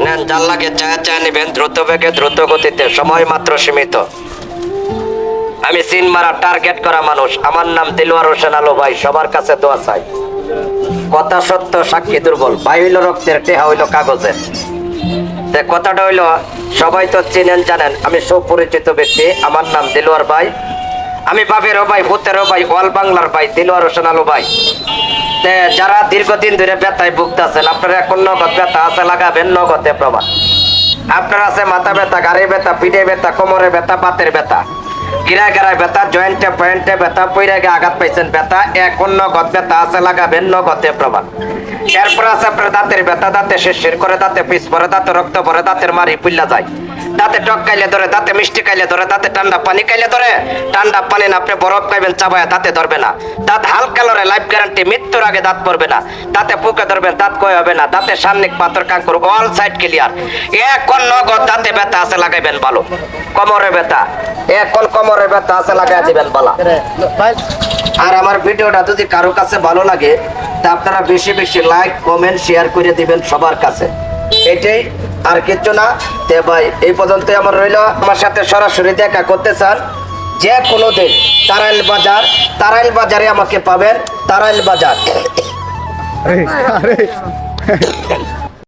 নেন, যার লাগে চা নিবেন, দ্রুত বেগে দ্রুত গতিতে, সময় মাত্র সীমিত। আমি সিন মারা টার্গেট করা মানুষ, আমার নাম দিলওয়ার হোসেন আলো ভাই, সবার কাছে দোয়া চাই। কথা সত্য, সাক্ষী দুর্বল, ভাই হইল রক্তের, টেহা হইল কাগজের। কথাটা হইল, সবাই তো চিনেন জানেন, আমি সুপরিচিত ব্যক্তি, আমার নাম দিলওয়ার ভাই। আমি বাপেরও ভাই, ভূতেরও ভাই, অল বাংলার ভাই, দিলওয়ার হোসেন আলো ভাই। যারা দীর্ঘদিন ধরে ব্যথায় ভুগতেছেন, আপনারা এখন নগদ ব্যথা আছে, লাগাবেন নগদে প্রমাণ। আপনার আছে মাথা ব্যথা, গাড়ি ব্যথা, পিঠে ব্যথা, কোমরে ব্যথা, বাতের ব্যথা, গিরা গেরায় ব্যথা, জয়েন্টে পয়েন্টে ব্যথা, পইরা গিয়ে আঘাত পাইছেন ব্যথা, এখন নগদ ব্যথা আছে, লাগাবেন নগদে প্রমাণ। এরপর আছে আপনার দাঁতের ব্যথা, দাঁতে শিরশির করে, দাঁতে পিস পরে, দাঁতে রক্ত পরে, দাঁতের মারি পুল্লা যায়, দাঁতে টক খাইলে ধরে, দাঁতে মিষ্টি খাইলে ধরে, দাঁতে ঠান্ডা পানি খাইলে ধরে। ঠান্ডা পানি না, আপনি বরফ খাইবেন চাবায়া, দাঁতে ধরবে না। দাঁত হালকা লড়ে, লাইফ গ্যারান্টি, মৃত্যুর আগে দাঁত পড়বে না। দাঁতে পুকে ধরবেন, দাঁত কই হবে না। দাঁতে সান্নিক পাথর কাঙ্কুর, অল সাইড ক্লিয়ার। এখন নগদ দাঁতে ব্যথা আছে, লাগাইবেন ভালো। কোমরে ব্যথা, এখন কোমরে ব্যথা আছে, লাগাই দিবেন ভালো। আর আমার ভিডিওটা যদি কারো কাছে ভালো লাগে, তা আপনারা বেশি বেশি লাইক কমেন্ট শেয়ার করে দিবেন সবার কাছে, এটাই, আর কিছু না। তে ভাই এই পর্যন্ত আমার রইল। আমার সাথে সরাসরি দেখা করতে চান যে কোনো দিন, তারাইল বাজার, তারাইল বাজারে আমাকে পাবেন, তারাইল বাজার।